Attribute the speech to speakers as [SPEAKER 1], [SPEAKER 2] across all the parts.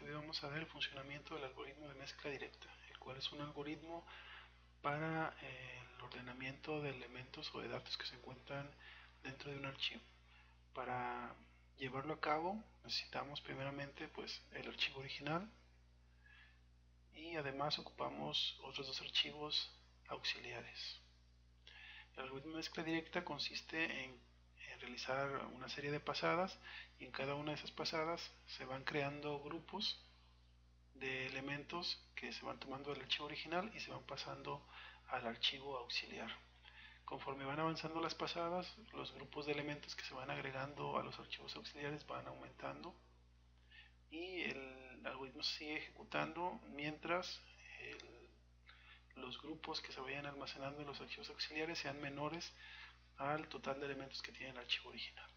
[SPEAKER 1] este video vamos a ver el funcionamiento del algoritmo de mezcla directa, el cual es un algoritmo para el ordenamiento de elementos o de datos que se encuentran dentro de un archivo. Para llevarlo a cabo necesitamos primeramente el archivo original y además ocupamos otros dos archivos auxiliares. El algoritmo de mezcla directa consiste en realizar una serie de pasadas y en cada una de esas pasadas se van creando grupos de elementos que se van tomando del archivo original y se van pasando al archivo auxiliar. Conforme van avanzando las pasadas, los grupos de elementos que se van agregando a los archivos auxiliares van aumentando y el algoritmo se sigue ejecutando mientras los grupos que se vayan almacenando en los archivos auxiliares sean menores al total de elementos que tiene el archivo original.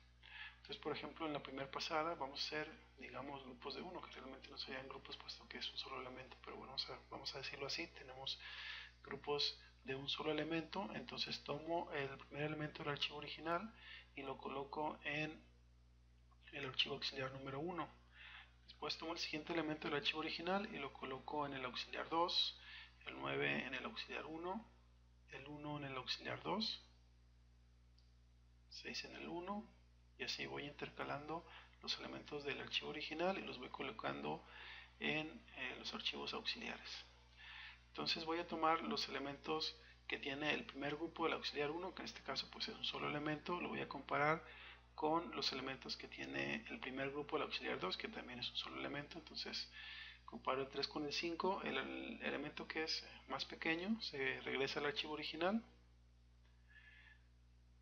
[SPEAKER 1] Entonces, por ejemplo, en la primera pasada vamos a hacer, digamos, grupos de 1, que realmente no serían grupos puesto que es un solo elemento, pero bueno, vamos a decirlo así, tenemos grupos de un solo elemento. Entonces tomo el primer elemento del archivo original y lo coloco en el archivo auxiliar número 1. Después tomo el siguiente elemento del archivo original y lo coloco en el auxiliar 2, el 9 en el auxiliar 1, el 1 en el auxiliar 2, 6 en el 1, y así voy intercalando los elementos del archivo original y los voy colocando en los archivos auxiliares. Entonces voy a tomar los elementos que tiene el primer grupo del auxiliar 1, que en este caso es un solo elemento, lo voy a comparar con los elementos que tiene el primer grupo del auxiliar 2, que también es un solo elemento. Entonces comparo el 3 con el 5, el elemento que es más pequeño se regresa al archivo original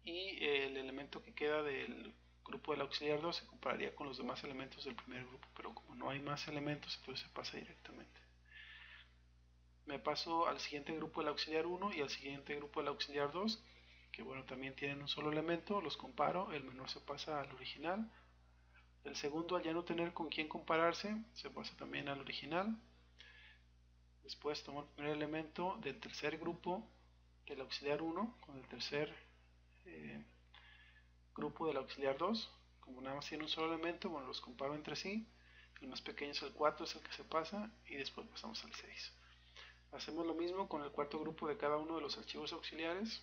[SPEAKER 1] y el elemento que queda del grupo del auxiliar 2 se compararía con los demás elementos del primer grupo, pero como no hay más elementos, entonces se pasa directamente. Me paso al siguiente grupo del auxiliar 1 y al siguiente grupo del auxiliar 2, que bueno, también tienen un solo elemento, los comparo, el menor se pasa al original, el segundo, al ya no tener con quién compararse, se pasa también al original. Después tomo el primer elemento del tercer grupo del auxiliar 1 con el tercer grupo del auxiliar 2, como nada más tiene un solo elemento, bueno, los comparo entre sí, el más pequeño es el 4, es el que se pasa, y después pasamos al 6. Hacemos lo mismo con el cuarto grupo de cada uno de los archivos auxiliares.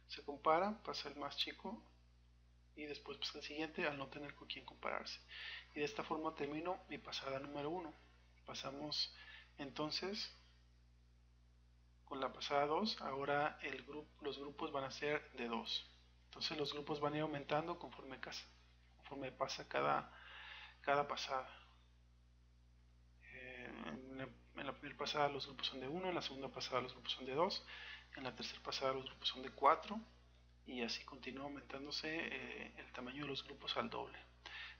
[SPEAKER 1] Se compara, pasa el más chico y después pasa el siguiente al no tener con quién compararse. Y de esta forma termino mi pasada número 1. Pasamos entonces con la pasada 2. Ahora los grupos van a ser de 2. Entonces los grupos van a ir aumentando conforme pasa cada pasada. En la primera pasada los grupos son de 1, en la segunda pasada los grupos son de 2, en la tercera pasada los grupos son de 4 y así continúa aumentándose el tamaño de los grupos al doble.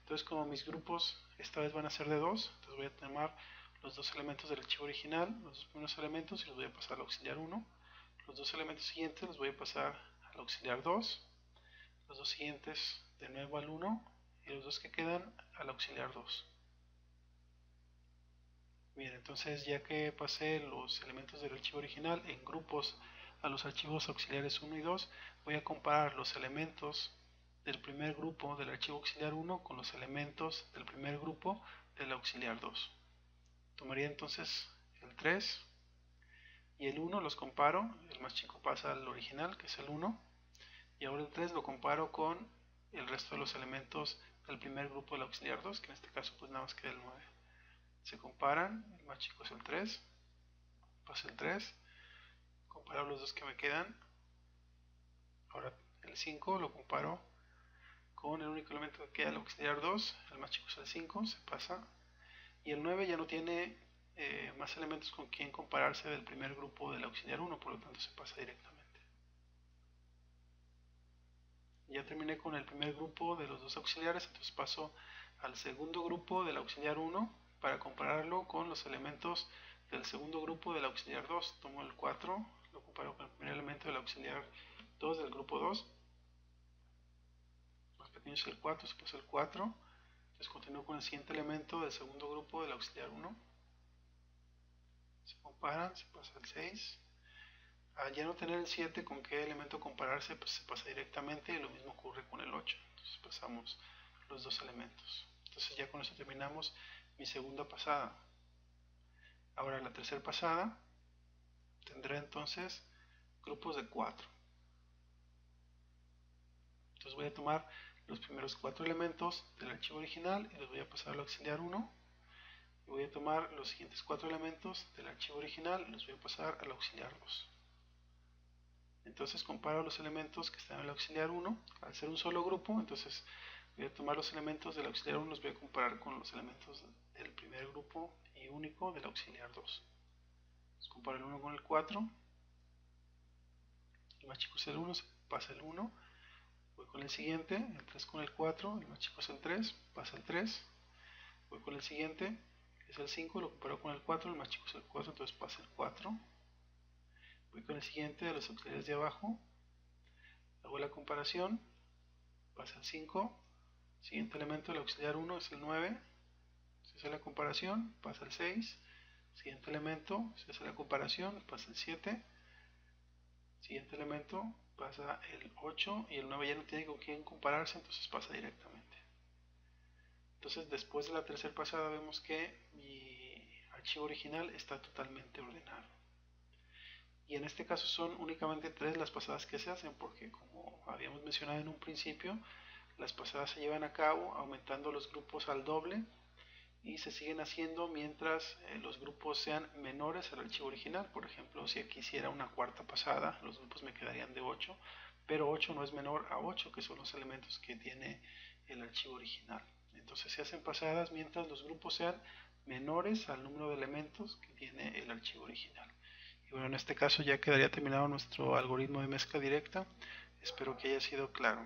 [SPEAKER 1] Entonces, como mis grupos esta vez van a ser de 2, entonces voy a tomar los dos elementos del archivo original, los dos primeros elementos, y los voy a pasar al auxiliar 1. Los dos elementos siguientes los voy a pasar al auxiliar 2, los dos siguientes de nuevo al 1 y los dos que quedan al auxiliar 2. Bien, entonces ya que pasé los elementos del archivo original en grupos a los archivos auxiliares 1 y 2, voy a comparar los elementos del primer grupo del archivo auxiliar 1 con los elementos del primer grupo del auxiliar 2. Tomaría entonces el 3 y el 1, los comparo, el más chico pasa al original, que es el 1, y ahora el 3 lo comparo con el resto de los elementos del primer grupo del auxiliar 2, que en este caso pues nada más queda el 9. Se comparan, el más chico es el 3, pasa el 3, comparo los dos que me quedan. Ahora el 5 lo comparo con el único elemento que queda, el auxiliar 2, el más chico es el 5, se pasa. Y el 9 ya no tiene más elementos con quien compararse del primer grupo del auxiliar 1, por lo tanto se pasa directamente. Ya terminé con el primer grupo de los dos auxiliares, entonces paso al segundo grupo del auxiliar 1 para compararlo con los elementos del segundo grupo del auxiliar 2. Tomo el 4, lo comparo con el primer elemento del auxiliar 2 del grupo 2. Más pequeño es el 4, se pasa el 4. Entonces continúo con el siguiente elemento del segundo grupo del auxiliar 1. Se comparan, se pasa el 6. Al ya no tener el 7 con qué elemento compararse, pues se pasa directamente, y lo mismo ocurre con el 8. Entonces pasamos los dos elementos. Entonces ya con eso terminamos mi segunda pasada. Ahora la tercera pasada tendré entonces grupos de 4. Entonces voy a tomar los primeros 4 elementos del archivo original y los voy a pasar al auxiliar 1. Y voy a tomar los siguientes 4 elementos del archivo original y los voy a pasar al auxiliar 2. Entonces comparo los elementos que están en el auxiliar 1. Al ser un solo grupo, entonces voy a tomar los elementos del auxiliar 1 y los voy a comparar con los elementos del primer grupo y único del auxiliar 2. Entonces comparo el 1 con el 4. El más chico es el 1, se pasa el 1. Voy con el siguiente, el 3 con el 4, el más chico es el 3, pasa el 3. Voy con el siguiente, que es el 5, lo comparo con el 4, el más chico es el 4, entonces pasa el 4. Voy con el siguiente de los auxiliares de abajo, hago la comparación, pasa el 5. Siguiente elemento del auxiliar 1 es el 9, se hace la comparación, pasa el 6. Siguiente elemento, se hace la comparación, pasa el 7. Siguiente elemento, pasa el 8 y el 9 ya no tiene con quién compararse, entonces pasa directamente. Entonces después de la tercera pasada vemos que mi archivo original está totalmente ordenado. Y en este caso son únicamente 3 las pasadas que se hacen, porque como habíamos mencionado en un principio, las pasadas se llevan a cabo aumentando los grupos al doble y se siguen haciendo mientras los grupos sean menores al archivo original. Por ejemplo, si aquí hiciera una cuarta pasada, los grupos me quedarían de 8, pero 8 no es menor a 8, que son los elementos que tiene el archivo original. Entonces se hacen pasadas mientras los grupos sean menores al número de elementos que tiene el archivo original. Y bueno, en este caso ya quedaría terminado nuestro algoritmo de mezcla directa. Espero que haya sido claro.